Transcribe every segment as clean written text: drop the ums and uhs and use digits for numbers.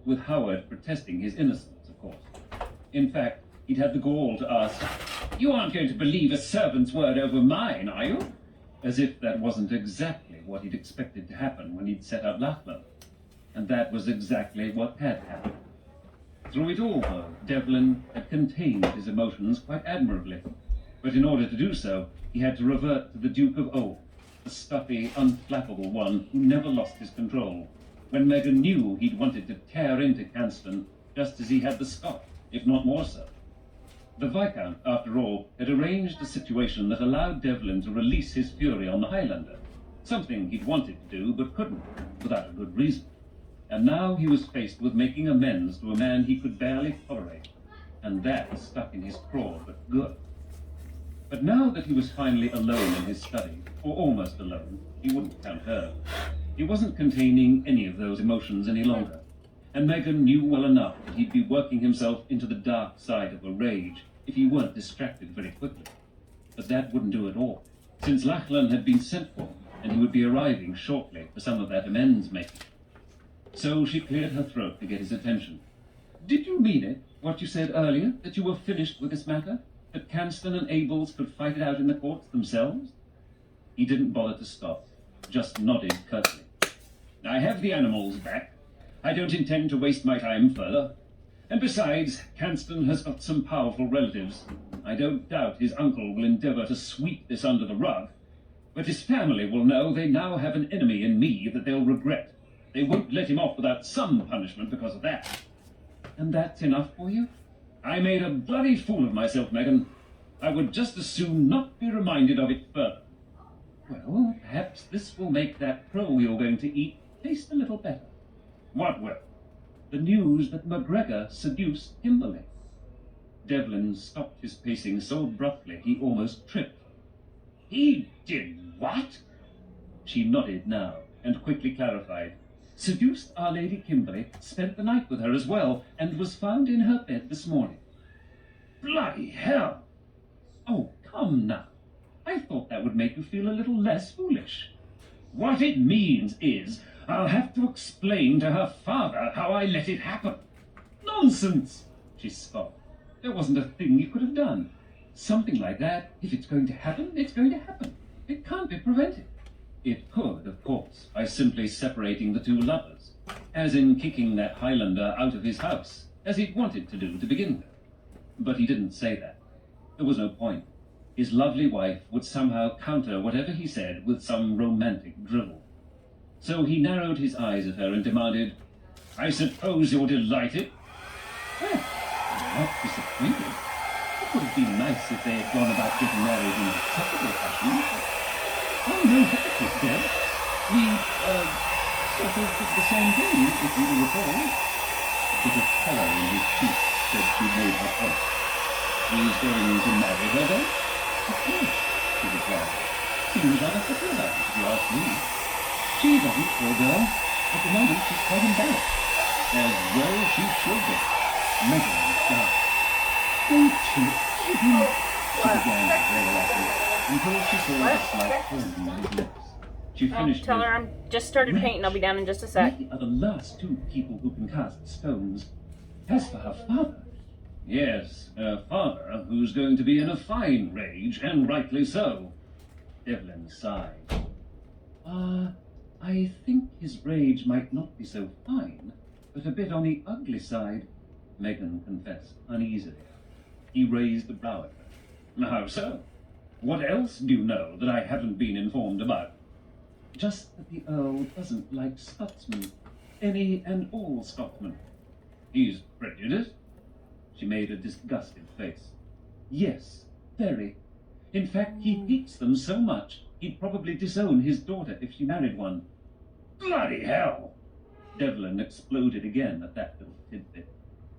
with Howard protesting his innocence, of course. In fact, he'd had the gall to ask, "You aren't going to believe a servant's word over mine, are you?" As if that wasn't exactly what he'd expected to happen when he'd set up Lachlan. And that was exactly what had happened. Through it all, though, Devlin had contained his emotions quite admirably. But in order to do so, he had to revert to the Duke of O, the stuffy, unflappable one who never lost his control, when Megan knew he'd wanted to tear into Canston just as he had the Scot, if not more so. The Viscount, after all, had arranged a situation that allowed Devlin to release his fury on the Highlander, something he'd wanted to do but couldn't, without a good reason. And now he was faced with making amends to a man he could barely tolerate, and that stuck in his craw but good. But now that he was finally alone in his study, or almost alone, he wouldn't count her, he wasn't containing any of those emotions any longer, and Megan knew well enough that he'd be working himself into the dark side of a rage if he weren't distracted very quickly. But that wouldn't do at all, since Lachlan had been sent for, and he would be arriving shortly for some of that amends-making. So she cleared her throat to get his attention. "Did you mean it, what you said earlier, that you were finished with this matter? That Canston and Abels could fight it out in the courts themselves?" He didn't bother to stop, just nodded curtly. "I have the animals back. I don't intend to waste my time further. And besides, Canston has got some powerful relatives. I don't doubt his uncle will endeavor to sweep this under the rug. But his family will know they now have an enemy in me that they'll regret. They won't let him off without some punishment because of that." "And that's enough for you?" "I made a bloody fool of myself, Megan. I would just as soon not be reminded of it further." "Well, perhaps this will make that crow you're going to eat taste a little better." "What will?" "The news that MacGregor seduced Kimberly." Devlin stopped his pacing so abruptly he almost tripped. "He did what?" She nodded now, and quickly clarified. "Seduced Our Lady Kimberly, spent the night with her as well, and was found in her bed this morning." "Bloody hell!" "Oh, come now. I thought that would make you feel a little less foolish." "What it means is, I'll have to explain to her father how I let it happen." "Nonsense!" she scoffed. "There wasn't a thing you could have done. Something like that, if it's going to happen, it's going to happen. It can't be prevented." It could, of course, by simply separating the two lovers, as in kicking that Highlander out of his house, as he'd wanted to do to begin with. But he didn't say that. There was no point. His lovely wife would somehow counter whatever he said with some romantic drivel. So he narrowed his eyes at her and demanded, "I suppose you're delighted?" "Well, I'm not disappointed. It would have been nice if they had gone about getting married in acceptable fashion. Oh, no, hypocrite, Deb. We, sort of did the same thing, if you recall." A bit of colour in his cheeks said she made her point. "He's going to marry her, then?" "Of course," she replied. "Seems rather happy about it, if you ask me. She doesn't, poor girl. At the moment, she's quite embarrassed." "As well she should be." Megan gasped. "Don't you even..." She began to very lightly, until she saw a slight curling on his lips. She finished Tell with, her I'm just started painting. I'll be down in just a sec. "We are the last two people who can cast stones. As for her father..." "Yes, her father, who's going to be in a fine rage, and rightly so." Devlin sighed. I think his rage might not be so fine, but a bit on the ugly side," Megan confessed uneasily. He raised a brow at her. "How so? What else do you know that I haven't been informed about?" "Just that the Earl doesn't like Scotsmen. Any and all Scotsmen." "He's prejudiced?" She made a disgusted face. "Yes, very. In fact, he hates them so much, he'd probably disown his daughter if she married one." "Bloody hell!" Devlin exploded again at that little tidbit.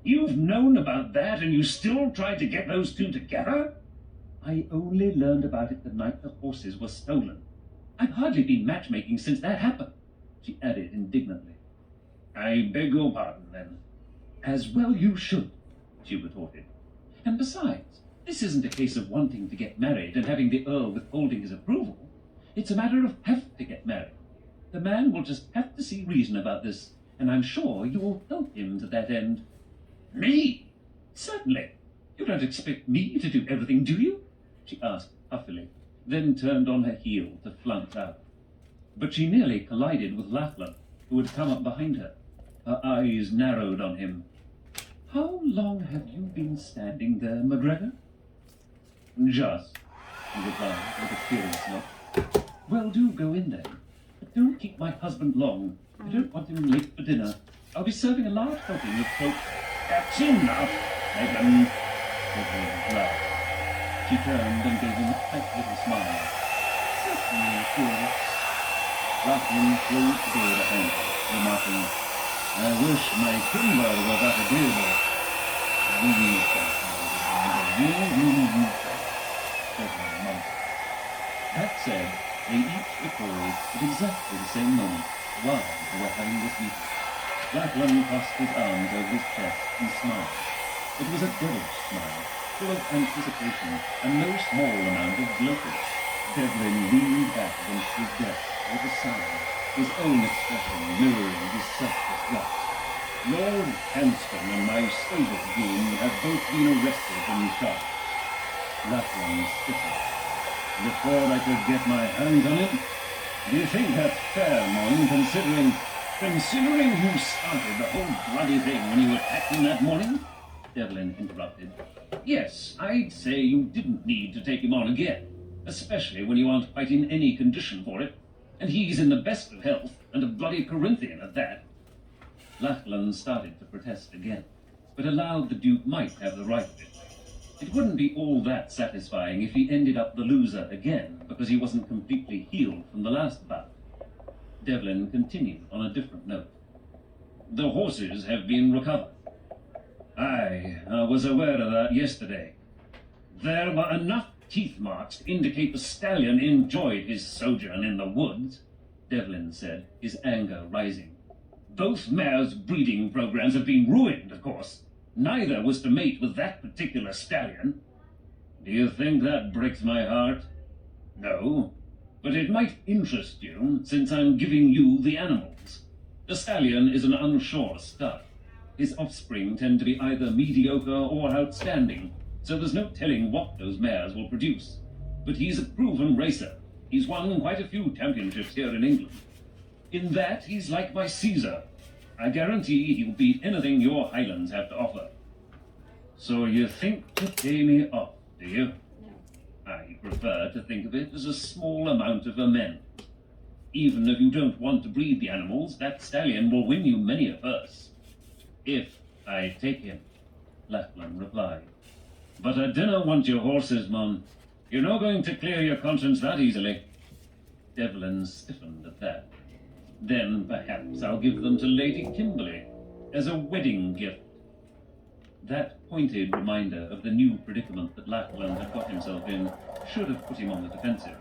"You've known about that, and you still tried to get those two together?" "I only learned about it the night the horses were stolen. I've hardly been matchmaking since that happened," she added indignantly. "I beg your pardon, then." "As well you should," she retorted. "And besides, this isn't a case of wanting to get married and having the Earl withholding his approval. It's a matter of have to get married. The man will just have to see reason about this, and I'm sure you'll help him to that end. Me? Certainly. You don't expect me to do everything, do you? She asked huffily, then turned on her heel to flounce out. But she nearly collided with Lachlan, who had come up behind her. Her eyes narrowed on him. How long have you been standing there, McGregor? Just, he replied with a curious look. Well, do go in then. But don't keep my husband long. I don't want him late for dinner. I'll be serving a large helping of folk. That's enough, Megan. Edward laughed. She turned and gave him a tight little smile. Certainly, curious. Lachlan closed the door behind her, remarking, I wish my timber were that agreeable. That said, they each recalled at exactly the same moment while they were having this meeting. Lachlan crossed his arms over his chest and smiled. It was a devilish smile, full of anticipation and no small amount of gloating. Devlin leaned back against his desk with a sigh, his own expression mirroring his self-disgust. Lord Hanscom and my stable groom have both been arrested and charged. Lachlan stiffened. Before I could get my hands on him, do you think that's fair, Mon, considering you started the whole bloody thing when you attacked him that morning? Devlin interrupted. Yes, I'd say you didn't need to take him on again, especially when you aren't quite in any condition for it, and he's in the best of health, and a bloody Corinthian at that. Lachlan started to protest again, but allowed the Duke might have the right of it. It wouldn't be all that satisfying if he ended up the loser again because he wasn't completely healed from the last bout. Devlin continued on a different note. The horses have been recovered. I was aware of that yesterday. There were enough teeth marks to indicate the stallion enjoyed his sojourn in the woods, Devlin said, his anger rising. Both mares' breeding programs have been ruined, of course. Neither was to mate with that particular stallion. Do you think that breaks my heart? No, but it might interest you, since I'm giving you the animals. The stallion is an unsure stud. His offspring tend to be either mediocre or outstanding, so there's no telling what those mares will produce. But he's a proven racer. He's won quite a few championships here in England. In that, he's like my Caesar. I guarantee he'll beat anything your Highlands have to offer. So you think to pay me off, do you? No. I prefer to think of it as a small amount of amends. Even if you don't want to breed the animals, that stallion will win you many a purse. If I take him, Lachlan replied. But I dinna want your horses, Mon. You're not going to clear your conscience that easily. Devlin stiffened at that. Then perhaps I'll give them to Lady Kimberly as a wedding gift. That pointed reminder of the new predicament that Lachlan had got himself in should have put him on the defensive.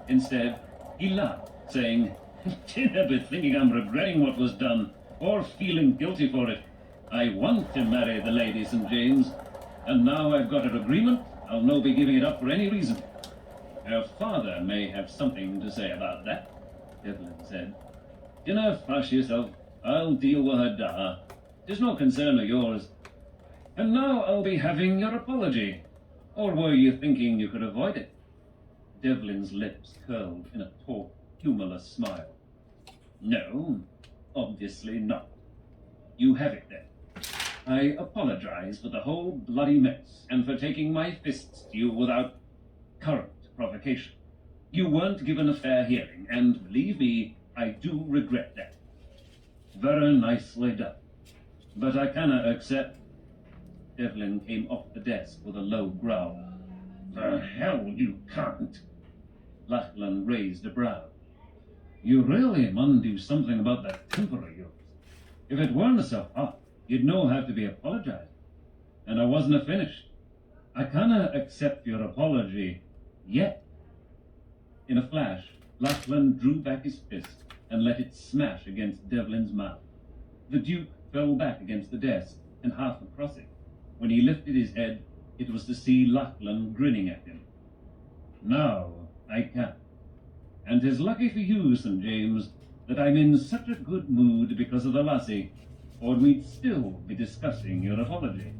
Instead, he laughed, saying, Dinna be thinking I'm regretting what was done, or feeling guilty for it. I want to marry the Lady St. James, and now I've got her agreement, I'll no be giving it up for any reason. Her father may have something to say about that, Devlin said. Dinna fuss yourself. I'll deal with her da. 'Tis no concern of yours. And now I'll be having your apology. Or were you thinking you could avoid it? Devlin's lips curled in a taut, humorless smile. No, obviously not. You have it then. I apologize for the whole bloody mess and for taking my fists to you without current provocation. You weren't given a fair hearing, and believe me, I do regret that. Very nicely done. But I cannot accept. Devlin came off the desk with a low growl. The hell you can't. Lachlan raised a brow. You really mun do something about that temper of yours. If it weren't so hot, you'd no have to be apologizing. And I wasn't finished. I cannot accept your apology yet. In a flash, Lachlan drew back his fist and let it smash against Devlin's mouth. The Duke fell back against the desk and half across it. When he lifted his head, it was to see Lachlan grinning at him. Now I can. And 'tis lucky for you, St. James, that I'm in such a good mood because of the lassie, or we'd still be discussing your apology.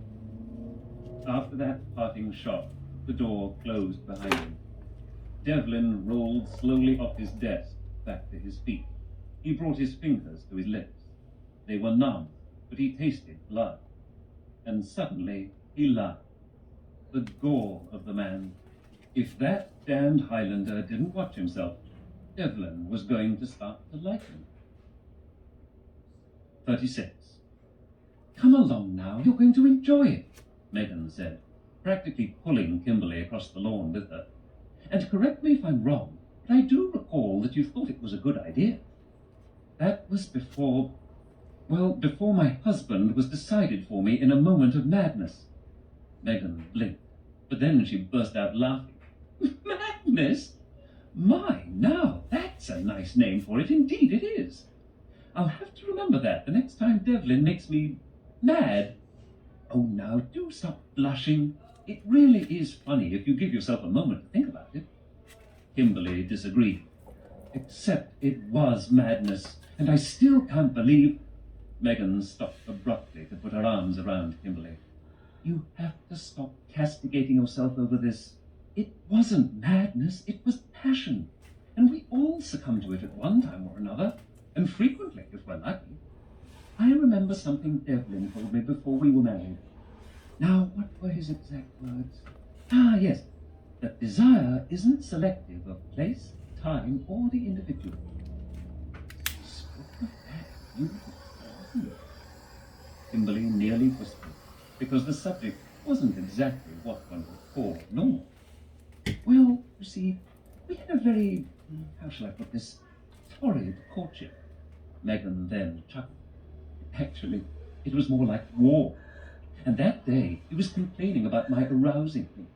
After that parting shot, the door closed behind him. Devlin rolled slowly off his desk back to his feet. He brought his fingers to his lips. They were numb, but he tasted blood. And suddenly he laughed. The gall of the man. If that damned Highlander didn't watch himself, Devlin was going to start to like him. 36. Come along now, you're going to enjoy it, Megan said, practically pulling Kimberly across the lawn with her. And correct me if I'm wrong, but I do recall that you thought it was a good idea. That was before my husband was decided for me in a moment of madness. Megan blinked, but then she burst out laughing. Madness? My, now, that's a nice name for it, indeed it is. I'll have to remember that the next time Devlin makes me mad. Oh, now, do stop blushing. It really is funny if you give yourself a moment to think about it. Kimberly disagreed. Except it was madness, and I still can't believe... Megan stopped abruptly to put her arms around Kimberly. You have to stop castigating yourself over this. It wasn't madness, it was passion. And we all succumb to it at one time or another, and frequently, if we're lucky. I remember something Devlin told me before we were married. Now, what were his exact words? Ah, yes, that desire isn't selective of place, time, or the individual. Spoke of that beautiful person. Kimberly nearly whispered, because the subject wasn't exactly what one would call normal. Well, you see, we had a very, how shall I put this, torrid courtship. Megan then chuckled. Actually, it was more like war. And that day, he was complaining about my arousing him.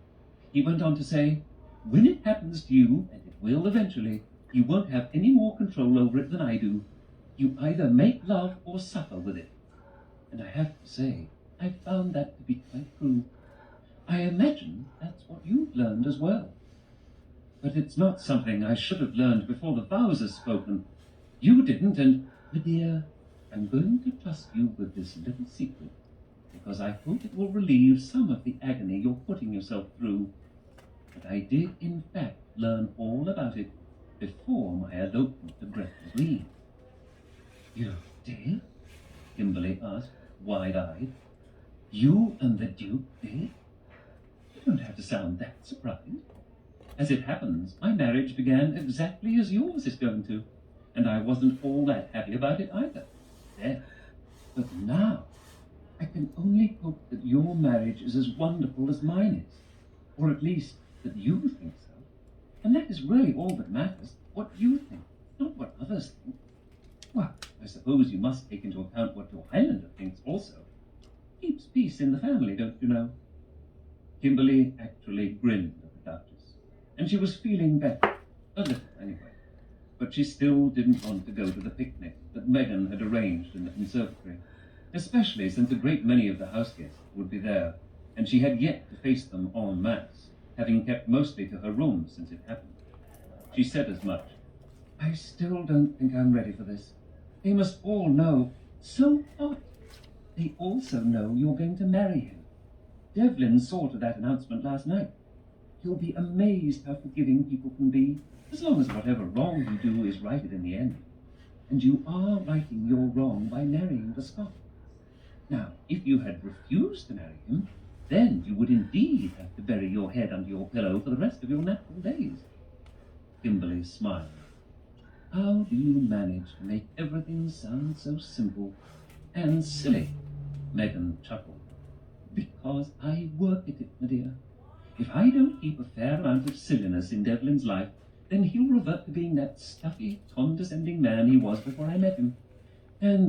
He went on to say, when it happens to you, and it will eventually, you won't have any more control over it than I do. You either make love or suffer with it. And I have to say, I found that to be quite true. I imagine that's what you've learned as well. But it's not something I should have learned before the vows are spoken. You didn't, and, my dear, I'm going to trust you with this little secret, because I hope it will relieve some of the agony you're putting yourself through. But I did, in fact, learn all about it before my elopement to Gretna Green. You did? Kimberly asked, wide-eyed. You and the Duke did? You don't have to sound that surprised. As it happens, my marriage began exactly as yours is going to, and I wasn't all that happy about it either. Then. But now, I can only hope that your marriage is as wonderful as mine is, or at least that you think so. And that is really all that matters, what you think, not what others think. Well, I suppose you must take into account what your Highlander thinks also. Keeps peace in the family, don't you know? Kimberly actually grinned at the Duchess, and she was feeling better, a little anyway. But she still didn't want to go to the picnic that Megan had arranged in the conservatory, especially since a great many of the house guests would be there, and she had yet to face them en masse, having kept mostly to her room since it happened. She said as much. I still don't think I'm ready for this. They must all know. So what? They also know you're going to marry him. Devlin saw to that announcement last night. You'll be amazed how forgiving people can be, as long as whatever wrong you do is righted in the end. And you are righting your wrong by marrying the Scot. Now, if you had refused to marry him, then you would indeed have to bury your head under your pillow for the rest of your natural days. Kimberly smiled. How do you manage to make everything sound so simple and silly? Megan chuckled. Because I work at it, my dear. If I don't keep a fair amount of silliness in Devlin's life, then he'll revert to being that stuffy, condescending man he was before I met him. And